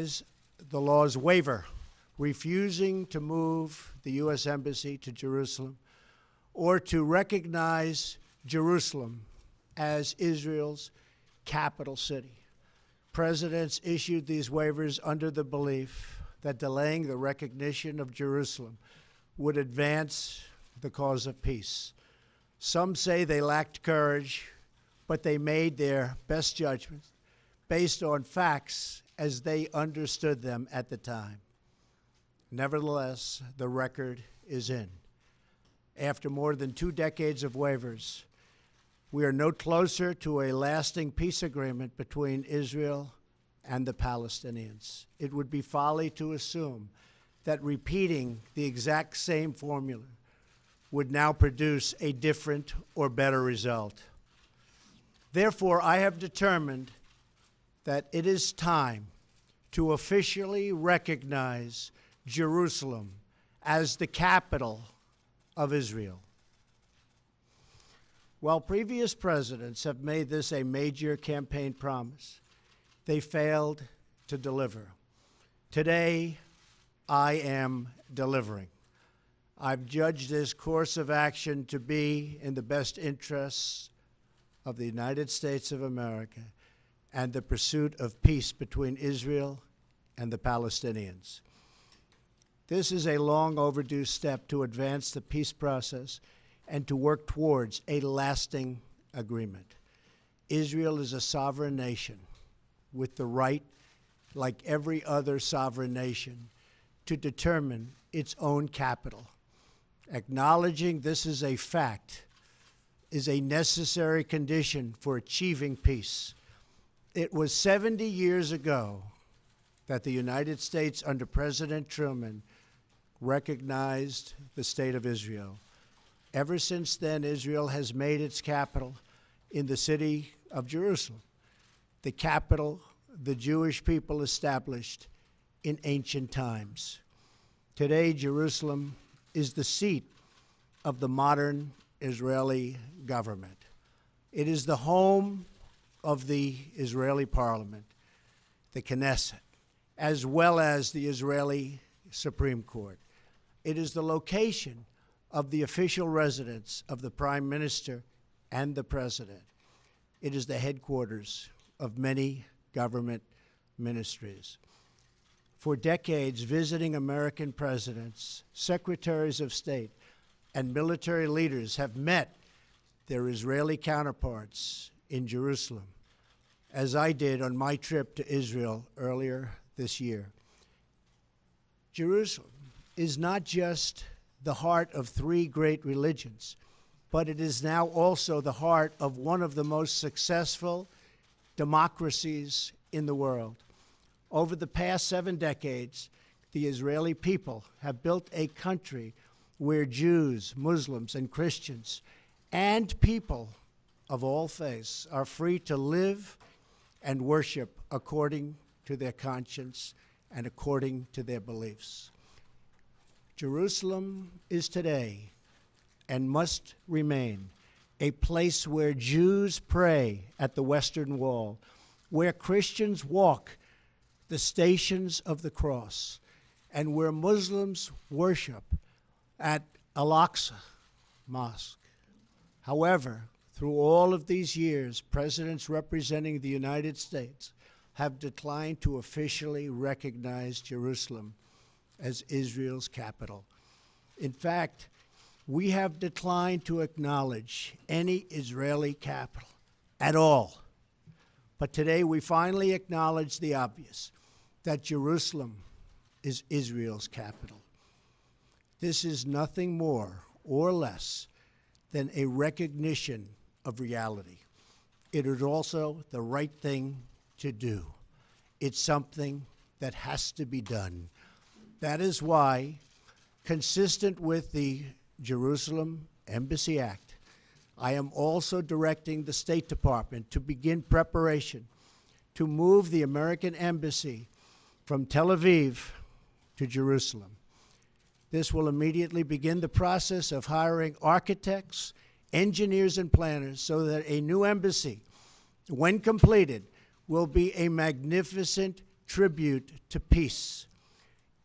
recognize the law's waiver, refusing to move the U.S. Embassy to Jerusalem, or to recognize Jerusalem as Israel's capital city. Presidents issued these waivers under the belief that delaying the recognition of Jerusalem would advance the cause of peace. Some say they lacked courage, but they made their best judgment based on facts as they understood them at the time. Nevertheless, the record is in. After more than 2 decades of waivers, we are no closer to a lasting peace agreement between Israel and the Palestinians. It would be folly to assume that repeating the exact same formula would now produce a different or better result. Therefore, I have determined that it is time to officially recognize Jerusalem as the capital of Israel. While previous presidents have made this a major campaign promise, they failed to deliver. Today, I am delivering. I've judged this course of action to be in the best interests of the United States of America and the pursuit of peace between Israel and the Palestinians. This is a long overdue step to advance the peace process and to work towards a lasting agreement. Israel is a sovereign nation with the right, like every other sovereign nation, to determine its own capital. Acknowledging this is a fact is a necessary condition for achieving peace. It was 70 years ago that the United States, under President Truman, recognized the state of Israel. Ever since then, Israel has made its capital in the city of Jerusalem, the capital the Jewish people established in ancient times. Today, Jerusalem is the seat of the modern Israeli government. It is the home of the Israeli parliament, the Knesset, as well as the Israeli Supreme Court. It is the location of the official residence of the Prime Minister and the President. It is the headquarters of many government ministries. For decades, visiting American presidents, secretaries of state, and military leaders have met their Israeli counterparts in Jerusalem, as I did on my trip to Israel earlier this year. Jerusalem is not just the heart of 3 great religions, but it is now also the heart of one of the most successful democracies in the world. Over the past 7 decades, the Israeli people have built a country where Jews, Muslims, and Christians, and people of all faiths are free to live and worship according to their conscience and according to their beliefs. Jerusalem is today and must remain a place where Jews pray at the Western Wall, where Christians walk the stations of the cross, and where Muslims worship at Al-Aqsa Mosque. However, through all of these years, presidents representing the United States have declined to officially recognize Jerusalem as Israel's capital. In fact, we have declined to acknowledge any Israeli capital at all. But today we finally acknowledge the obvious, that Jerusalem is Israel's capital. This is nothing more or less than a recognition of reality. It is also the right thing to do. It's something that has to be done. That is why, consistent with the Jerusalem Embassy Act, I am also directing the State Department to begin preparation to move the American Embassy from Tel Aviv to Jerusalem. This will immediately begin the process of hiring architects, engineers, and planners so that a new embassy, when completed, will be a magnificent tribute to peace.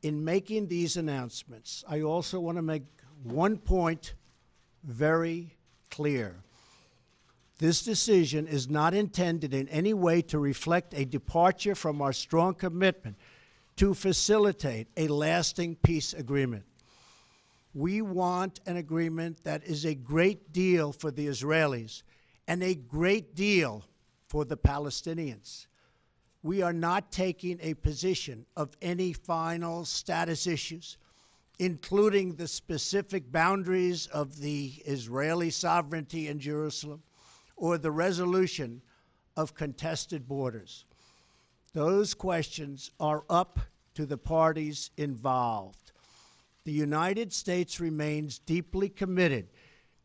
In making these announcements, I also want to make one point very clear. This decision is not intended in any way to reflect a departure from our strong commitment to facilitate a lasting peace agreement. We want an agreement that is a great deal for the Israelis and a great deal for the Palestinians. We are not taking a position of any final status issues, including the specific boundaries of the Israeli sovereignty in Jerusalem or the resolution of contested borders. Those questions are up to the parties involved. The United States remains deeply committed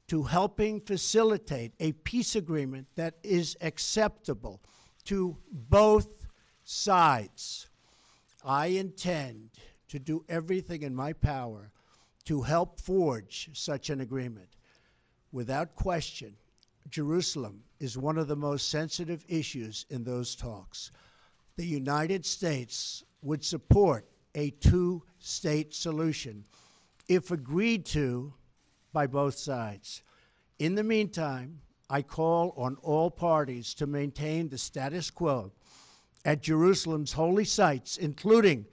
to helping facilitate a peace agreement that is acceptable to both sides. I intend to do everything in my power to help forge such an agreement. Without question, Jerusalem is one of the most sensitive issues in those talks. The United States would support a two-state solution if agreed to by both sides. In the meantime, I call on all parties to maintain the status quo at Jerusalem's holy sites, including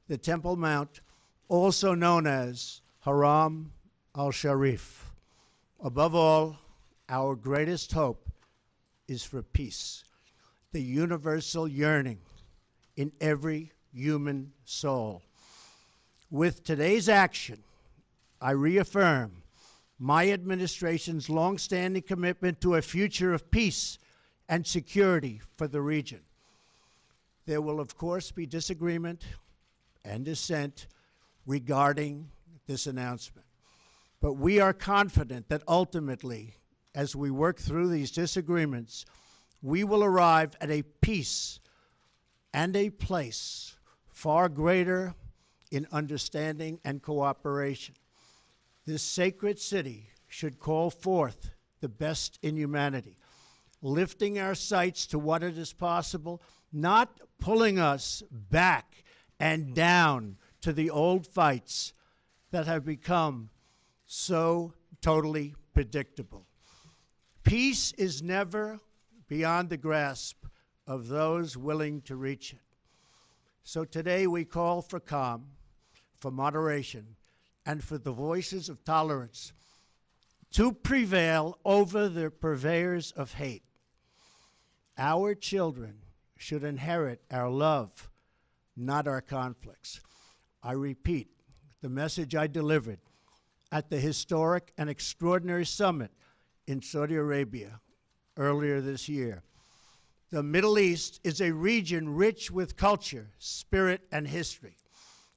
the Temple Mount, also known as Haram al-Sharif. Above all, our greatest hope is for peace, the universal yearning in every human soul. With today's action, I reaffirm my administration's longstanding commitment to a future of peace and security for the region. There will, of course, be disagreement and dissent regarding this announcement. But we are confident that ultimately, as we work through these disagreements, we will arrive at a peace and a place far greater in understanding and cooperation. This sacred city should call forth the best in humanity, lifting our sights to what it is possible, not pulling us back and down to the old fights that have become so totally predictable. Peace is never beyond the grasp of those willing to reach it. So today we call for calm, for moderation, and for the voices of tolerance to prevail over the purveyors of hate. Our children should inherit our love, not our conflicts. I repeat the message I delivered at the historic and extraordinary summit in Saudi Arabia earlier this year. The Middle East is a region rich with culture, spirit, and history.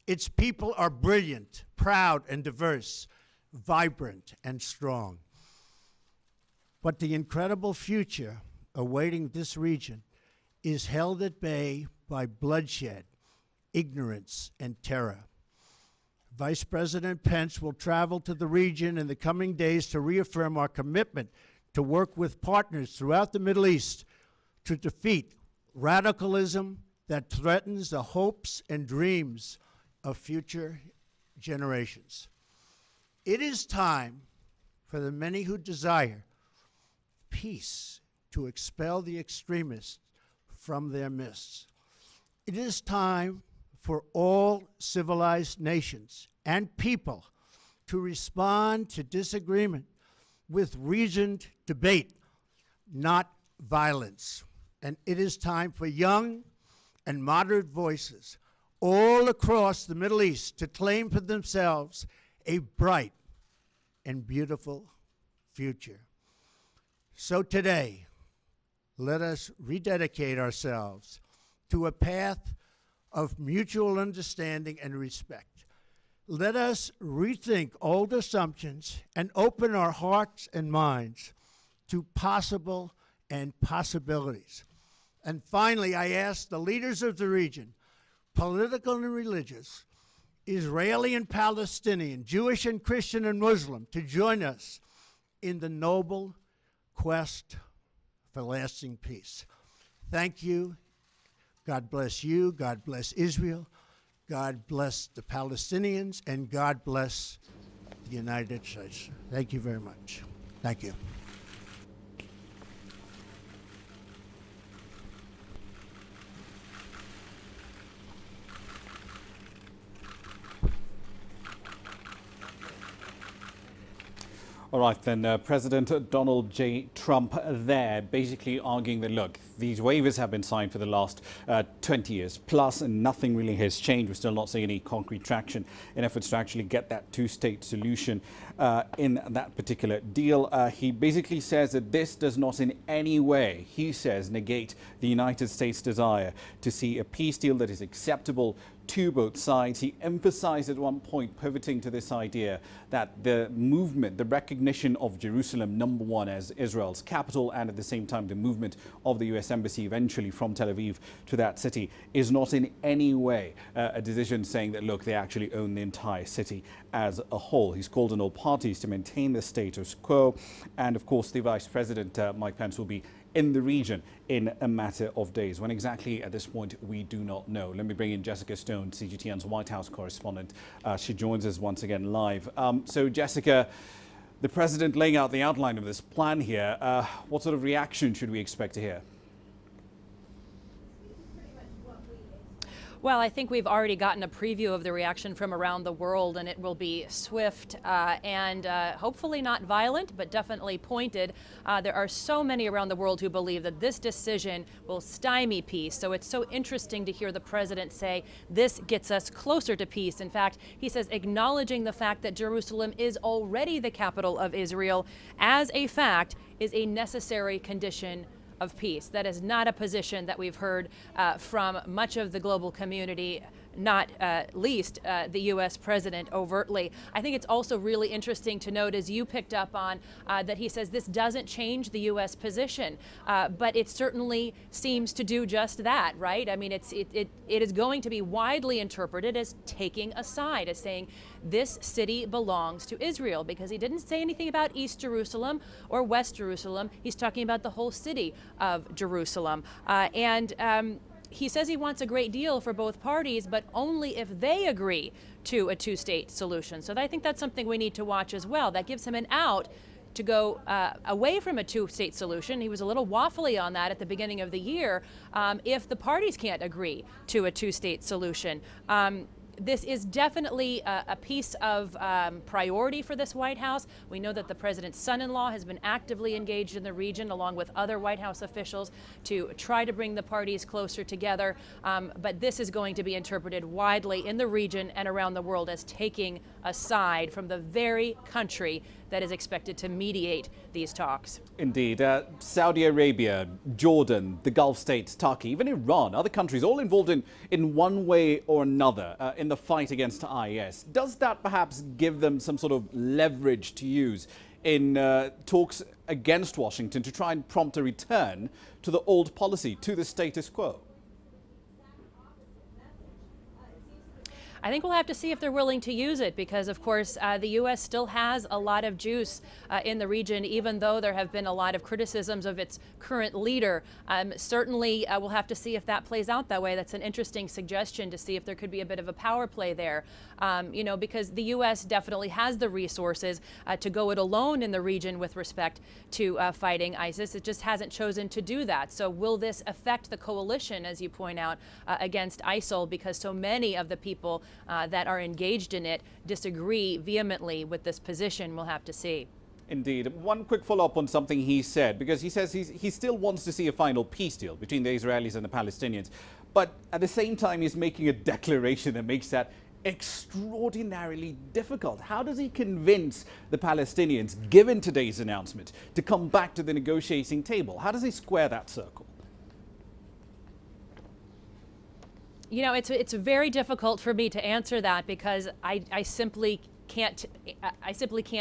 Its people are brilliant, proud, and diverse, vibrant, and strong. But the incredible future awaiting this region is held at bay by bloodshed, ignorance, and terror. Vice President Pence will travel to the region in the coming days to reaffirm our commitment to work with partners throughout the Middle East to defeat radicalism that threatens the hopes and dreams of future generations. It is time for the many who desire peace to expel the extremists from their midst. It is time for all civilized nations and people to respond to disagreement with reasoned debate, not violence. And it is time for young and moderate voices all across the Middle East to claim for themselves a bright and beautiful future. So today, let us rededicate ourselves to a path of mutual understanding and respect. Let us rethink old assumptions and open our hearts and minds to possible and possibilities. And finally, I ask the leaders of the region, political and religious, Israeli and Palestinian, Jewish and Christian and Muslim, to join us in the noble quest for lasting peace. Thank you. God bless you. God bless Israel. God bless the Palestinians. And God bless the United States. Thank you very much. Thank you. All right, then, President Donald J. Trump there basically arguing that, look, these waivers have been signed for the last 20 years plus, and nothing really has changed. We're still not seeing any concrete traction in efforts to actually get that two-state solution in that particular deal. He basically says that this does not in any way, he says, negate the United States' desire to see a peace deal that is acceptable to both sides. He emphasized at one point, pivoting to this idea that the movement, the recognition of Jerusalem, number one, as Israel's capital, and at the same time the movement of the U.S. Embassy eventually from Tel Aviv to that city, is not in any way a decision saying that, look, they actually own the entire city as a whole. He's called on all parties to maintain the status quo. And of course, the Vice President, Mike Pence, will be in the region in a matter of days. When exactly at this point, we do not know. Let me bring in Jessica Stone, CGTN's White House correspondent. She joins us once again live. So Jessica, the president laying out the outline of this plan here, what sort of reaction should we expect to hear? Well, I think we've already gotten a preview of the reaction from around the world, and it will be swift and hopefully not violent, but definitely pointed. There are so many around the world who believe that this decision will stymie peace. So it's so interesting to hear the president say this gets us closer to peace. In fact, he says acknowledging the fact that Jerusalem is already the capital of Israel as a fact is a necessary condition of peace. That is not a position that we've heard from much of the global community, not least the U.S. president overtly. I think it's also really interesting to note, as you picked up on, that he says this doesn't change the U.S. position, but it certainly seems to do just that, right? I mean, it is going to be widely interpreted as taking a side, as saying this city belongs to Israel, because he didn't say anything about East Jerusalem or West Jerusalem. He's talking about the whole city of Jerusalem. He says he wants a great deal for both parties, but only if they agree to a two-state solution. So I think that's something we need to watch as well. That gives him an out to go away from a two-state solution. He was a little waffly on that at the beginning of the year if the parties can't agree to a two-state solution. This is definitely a piece of priority for this White House. We know that the president's son-in-law has been actively engaged in the region, along with other White House officials, to try to bring the parties closer together. But this is going to be interpreted widely in the region and around the world as taking a side from the very country that is expected to mediate these talks. Indeed. Saudi Arabia, Jordan, the Gulf states, Turkey, even Iran, other countries all involved in one way or another in the fight against IS. Does that perhaps give them some sort of leverage to use in talks against Washington to try and prompt a return to the old policy, to the status quo? I think we'll have to see if they're willing to use it, because, of course, the U.S. still has a lot of juice in the region, even though there have been a lot of criticisms of its current leader. Certainly, we'll have to see if that plays out that way. That's an interesting suggestion, to see if there could be a bit of a power play there, because the U.S. definitely has the resources to go it alone in the region with respect to fighting ISIS. It just hasn't chosen to do that. So will this affect the coalition, as you point out, against ISIL, because so many of the people that are engaged in it disagree vehemently with this position? We'll have to see. Indeed. One quick follow-up on something he said, because he says he still wants to see a final peace deal between the Israelis and the Palestinians. But at the same time, he's making a declaration that makes that extraordinarily difficult. How does he convince the Palestinians, given today's announcement, to come back to the negotiating table? How does he square that circle? You know, it's very difficult for me to answer that, because I simply can't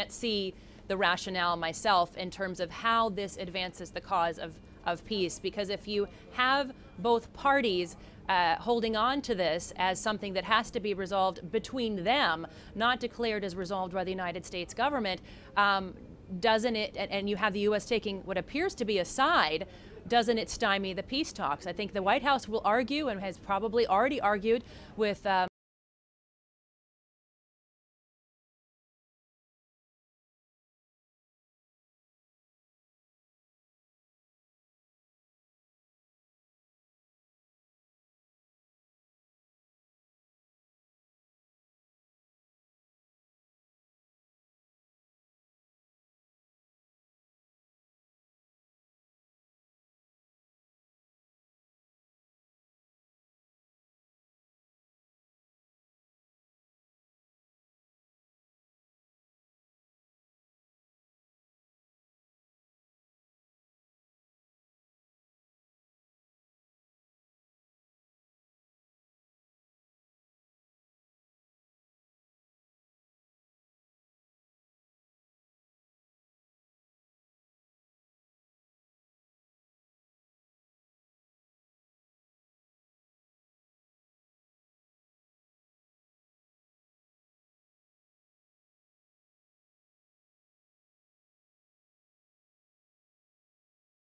see the rationale myself in terms of how this advances the cause of peace. Because if you have both parties holding on to this as something that has to be resolved between them, not declared as resolved by the United States government, doesn't it, and you have the U.S. taking what appears to be a side, doesn't it stymie the peace talks? I think the White House will argue and has probably already argued with